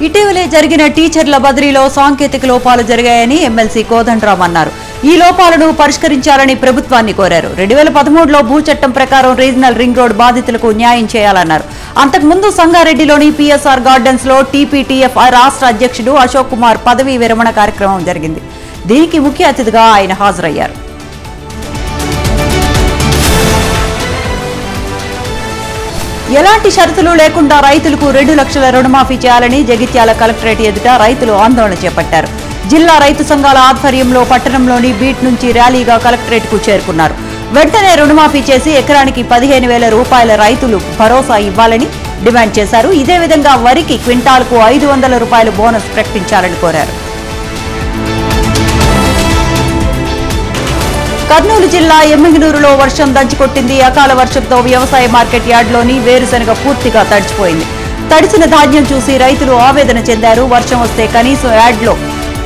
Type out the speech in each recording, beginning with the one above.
ఇటీవలే జరిగిన టీచర్ల బదిలీలో సాంకేతిక లోపాలు జరిగాయని ఎమ్మెల్సీ కోదండరాం అన్నారు. ఈ లోపాలను పరిష్కరించాలని ప్రభుత్వాన్ని కోరారు. 2013లో భూ చట్టం ప్రకారం రీజనల్ రింగ్ రోడ్ బాధితులకు న్యాయం చేయాలన్నారు. అంతకుముందు సంగారెడ్డిలోని పిఎస్ఆర్ గార్డెన్స్ లో టీపీటీఎఫ్ రాష్ట్ర అధ్యక్షుడు అశోక్ కుమార్ పదవీ విరమణ కార్యక్రమం జరిగింది. దీనికి ముఖ్య అతిథిగా ఆయన హాజరయ్యారు. ఎలాంటి షరతులు లేకుండా రైతులకు 2 లక్షల రుణమాఫీ చేయాలని జగిత్యాల కలెక్టరేట్ ఎదుట రైతులు ఆందోళన చేపట్టారు. జిల్లా రైతు సంఘాల ఆధ్వర్యంలో పట్టణంలోని బీట్ నుంచి ర్యాలీగా కలెక్టరేట్ కు చేరుకున్నారు. వెంటనే రుణమాఫీ చేసి ఎకరానికి 15,000 రూపాయల రైతులు భరోసా ఇవ్వాలని డిమాండ్ చేశారు. ఇదే విధంగా వరికి క్వింటాల్కు 500 రూపాయల బోనస్ ప్రకటించాలని కోరారు. కర్నూలు జిల్లా ఎమ్మిగనూరులో వర్షం దంచికొట్టింది. అకాల వర్షంతో వ్యవసాయ మార్కెట్ యార్డ్లోని వేరుశనగ పూర్తిగా తడిచిపోయింది. తడిసిన ధాన్యం చూసి రైతులు ఆవేదన చెందారు. వర్షం వస్తే కనీసం యార్డ్లో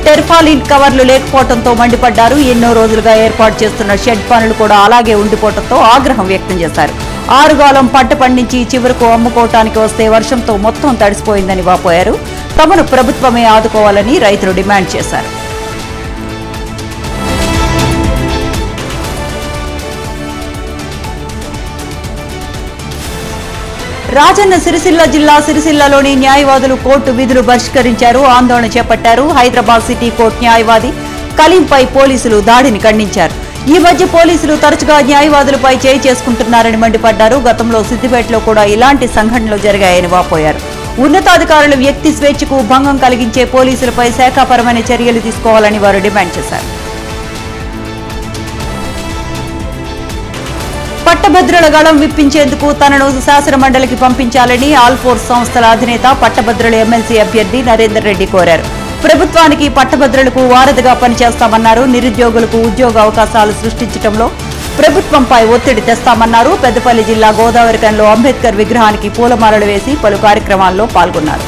టెర్పాలిన్ కవర్లు లేకపోవడంతో మండిపడ్డారు. ఎన్నో రోజులుగా ఏర్పాటు చేస్తున్న షెడ్ పనులు కూడా అలాగే ఉండిపోవడంతో ఆగ్రహం వ్యక్తం చేశారు. ఆరుగాలం పంట పండించి చివరకు అమ్ముకోవటానికి వస్తే వర్షంతో మొత్తం తడిసిపోయిందని వాపోయారు. తమను ప్రభుత్వమే ఆదుకోవాలని రైతులు డిమాండ్ చేశారు. రాజన్న సిరిసిల్ల జిల్లా సిరిసిల్లలోని న్యాయవాదులు కోర్టు విధులు బహిష్కరించారు. ఆందోళన చేపట్టారు. హైదరాబాద్ సిటీ కోర్టు న్యాయవాది కలీంపై పోలీసులు దాడిని ఖండించారు. ఈ మధ్య పోలీసులు తరచుగా న్యాయవాదులపై చేయి చేసుకుంటున్నారని మండిపడ్డారు. గతంలో సిద్దిపేటలో కూడా ఇలాంటి సంఘటనలు జరిగాయని వాపోయారు. ఉన్నతాధికారులు వ్యక్తి స్వేచ్ఛకు భంగం కలిగించే పోలీసులపై శాఖాపరమైన చర్యలు తీసుకోవాలని వారు డిమాండ్ చేశారు. పట్టభద్రుల గళం విప్పించేందుకు తనను శాసన మండలికి పంపించాలని ఆల్ ఫోర్స్ సంస్థల అధినేత పట్టభద్రుల ఎమ్మెల్సీ అభ్యర్థి నరేందర్ రెడ్డి కోరారు. ప్రభుత్వానికి పట్టభద్రులకు వారధిగా పనిచేస్తామన్నారు. నిరుద్యోగులకు ఉద్యోగ అవకాశాలు సృష్టించడంలో ప్రభుత్వంపై ఒత్తిడి తెస్తామన్నారు. పెద్దపల్లి జిల్లా గోదావరికంలో అంబేద్కర్ విగ్రహానికి పూలమాలలు వేసి పలు కార్యక్రమాల్లో పాల్గొన్నారు.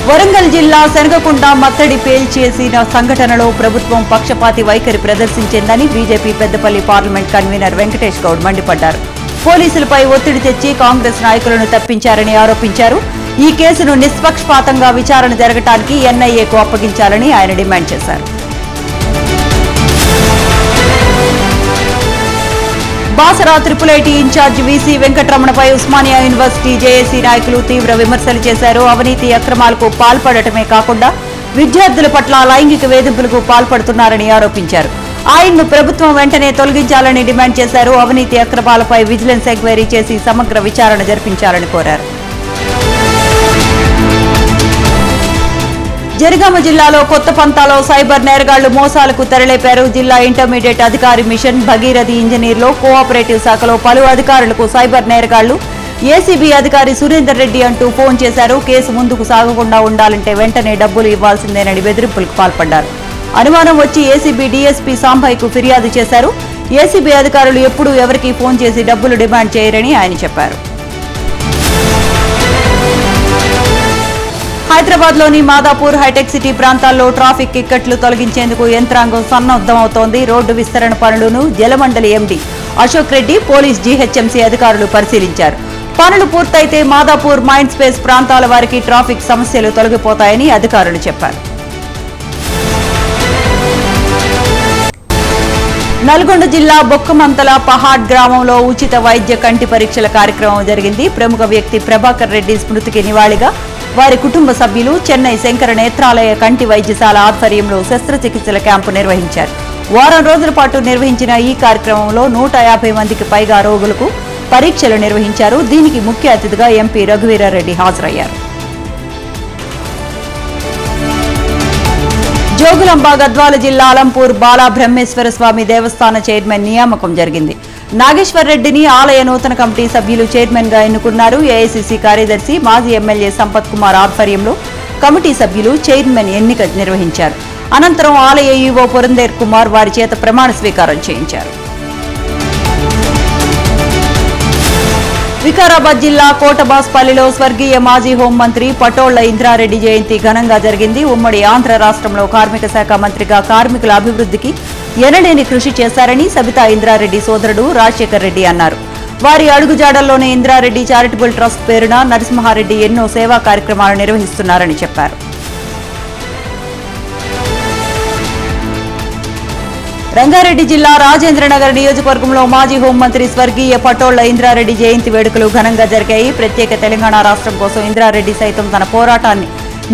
వరంగల్ జిల్లా శనగకుంట మత్తడి పేల్చేసిన సంఘటనలో ప్రభుత్వం పక్షపాతి వైఖరి ప్రదర్శించిందని BJP Peddapalli parliament convener Venkatesh Goud మండిపడ్డారు. పోలీసులపై ఒత్తిడి తెచ్చి కాంగ్రెస్ నాయకులను తప్పించారని ఆరోపించారు. ఈ కేసును నిష్పక్షపాతంగా విచారణ జరగడానికి ఎన్ఐఏకు అప్పగించాలని ఆయన డిమాండ్ చేశారు. బాసరా ట్రిపుల్-ఐటీ ఇన్ఛార్జ్ వీసీ వెంకటరమణపై ఉస్మానియా యూనివర్సిటీ జేఏసీ నాయకులు తీవ్ర విమర్శలు చేశారు. అవినీతి అక్రమాలకు పాల్పడటమే కాకుండా విద్యార్థుల పట్ల లైంగిక వేధింపులకు పాల్పడుతున్నారని ఆరోపించారు. ఆయన్ను ప్రభుత్వం వెంటనే తొలగించాలని డిమాండ్ చేశారు. అవినీతి అక్రమాలపై విజిలెన్స్ ఎంక్వైరీ చేసి సమగ్ర విచారణ జరిపించాలని కోరారు. జనగామ జిల్లాలో కొత్త పంతాలో సైబర్ నేరగాళ్లు మోసాలకు తెరలేపారు. జిల్లా ఇంటర్మీడియట్ అధికారి మిషన్ భగీరథి ఇంజనీర్లో కోఆపరేటివ్ శాఖలో పలు అధికారులకు సైబర్ నేరగాళ్లు ఏసీబీ అధికారి సురేందర్ రెడ్డి అంటూ ఫోన్ చేశారు. కేసు ముందుకు సాగకుండా ఉండాలంటే వెంటనే డబ్బులు ఇవ్వాల్సిందేనని బెదిరింపులకు పాల్పడ్డారు. అనుమానం వచ్చి ఏసీబీ డీఎస్పీ సాంభయ్కు ఫిర్యాదు చేశారు. ఏసీబీ అధికారులు ఎప్పుడూ ఎవరికీ ఫోన్ చేసి డబ్బులు డిమాండ్ చేయరని ఆయన చెప్పారు. హైదరాబాద్లోని మాదాపూర్ హైటెక్ సిటీ ప్రాంతాల్లో ట్రాఫిక్ ఇక్కట్లు తొలగించేందుకు యంత్రాంగం సన్నద్ధమవుతోంది. రోడ్డు విస్తరణ పనులను Jalamandali MD Ashok Reddy, police GHMC అధికారులు పరిశీలించారు. పనులు పూర్తయితే మాదాపూర్ మైండ్ స్పేస్ ప్రాంతాల వారికి ట్రాఫిక్ సమస్యలు తొలగిపోతాయని అధికారులు చెప్పారు. నల్గొండ జిల్లా బొక్కమంతల పహాడ్ గ్రామంలో ఉచిత వైద్య కంటి పరీక్షల కార్యక్రమం జరిగింది. ప్రముఖ వ్యక్తి ప్రభాకర్ రెడ్డి స్మృతికి నివాళిగా వారి కుటుంబ సభ్యులు చెన్నై శంకర నేత్రాలయ కంటి వైద్యశాల ఆధ్వర్యంలో శస్త్రచికిత్సల క్యాంపు నిర్వహించారు. వారం రోజుల పాటు నిర్వహించిన ఈ కార్యక్రమంలో 150 మందికి పైగా రోగులకు పరీక్షలు నిర్వహించారు. దీనికి ముఖ్య అతిథిగా ఎంపీ రఘువీరారెడ్డి హాజరయ్యారు. జోగులాంబ గద్వాల జిల్లా అలంపూర్ బాలా బ్రహ్మేశ్వర స్వామి దేవస్థాన చైర్మన్ నియామకం జరిగింది. నాగేశ్వర్ రెడ్డిని ఆలయ నూతన కమిటీ సభ్యులు చైర్మన్ గా ఎన్నుకున్నారు. ఏఐసీసీ కార్యదర్శి మాజీ ఎమ్మెల్యే సంపత్ కుమార్ ఆధ్వర్యంలో కమిటీ సభ్యులు చైర్మన్ ఎన్నిక నిర్వహించారు. అనంతరం ఆలయ ఈవో పురందేర్ కుమార్ వారి చేత ప్రమాణ స్వీకారం చేయించారు. వికారాబాద్ జిల్లా కోటబాస్పల్లిలో స్వర్గీయ మాజీ హోంమంత్రి పటోళ్ల ఇంద్రారెడ్డి జయంతి ఘనంగా జరిగింది. ఉమ్మడి ఆంధ్ర రాష్ట్రంలో కార్మిక శాఖ మంత్రిగా కార్మికుల అభివృద్ధికి ఎనలేని కృషి చేశారని సబితా ఇంద్రారెడ్డి సోదరుడు రాజశేఖర్ రెడ్డి అన్నారు. వారి అడుగుజాడల్లోనే ఇంద్రారెడ్డి చారిటబుల్ ట్రస్ట్ పేరున నరసింహారెడ్డి ఎన్నో సేవా కార్యక్రమాలు నిర్వహిస్తున్నారని చెప్పారు. రంగారెడ్డి జిల్లా రాజేంద్రనగర్ నియోజకవర్గంలో మాజీ హోంమంత్రి స్వర్గీయ పటోళ్ల ఇంద్రారెడ్డి జయంతి వేడుకలు ఘనంగా జరిగాయి. ప్రత్యేక తెలంగాణ రాష్ట్రం కోసం ఇంద్రారెడ్డి సైతం తన పోరాటాన్ని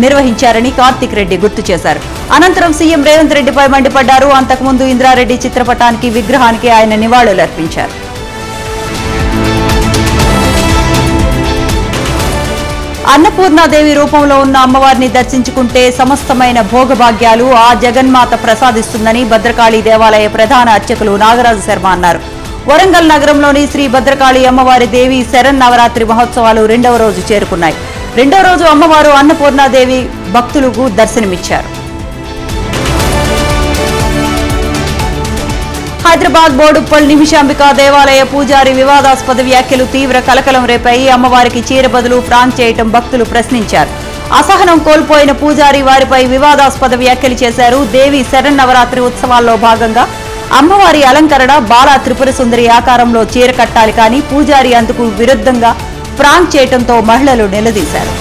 నిర్వహించారని కార్తిక్ రెడ్డి గుర్తు చేశారు. అనంతరం సీఎం రేవంత్ రెడ్డిపై మండిపడ్డారు. అంతకుముందు ఇంద్రారెడ్డి చిత్రపటానికి విగ్రహానికి ఆయన నివాళులర్పించారు. అన్నపూర్ణాదేవి రూపంలో ఉన్న అమ్మవారిని దర్శించుకుంటే సమస్తమైన భోగభాగ్యాలు ఆ జగన్మాత ప్రసాదిస్తుందని భద్రకాళి దేవాలయ ప్రధాన అర్చకులు నాగరాజు శర్మ అన్నారు. వరంగల్ నగరంలోని శ్రీ భద్రకాళి అమ్మవారి దేవి శరన్నవరాత్రి మహోత్సవాలు 2వ రోజు చేరుకున్నాయి. 2వ రోజు అమ్మవారు అన్నపూర్ణాదేవి భక్తులకు దర్శనమిచ్చారు. హైదరాబాద్ బోడుప్పల్ నిమిషాంబిక దేవాలయ పూజారి వివాదాస్పద వ్యాఖ్యలు తీవ్ర కలకలం రేపాయి. అమ్మవారికి చీర బదులు ఫ్రాక్ చేయటం భక్తులు ప్రశ్నించారు. అసహనం కోల్పోయిన పూజారి వారిపై వివాదాస్పద వ్యాఖ్యలు చేశారు. దేవి శరన్నవరాత్రి ఉత్సవాల్లో భాగంగా అమ్మవారి అలంకరణ బాలా త్రిపుర సుందరి ఆకారంలో చీర కట్టాలి కానీ పూజారి అందుకు విరుద్ధంగా ఫ్రాక్ చేయటంతో మహిళలు నిలదీశారు.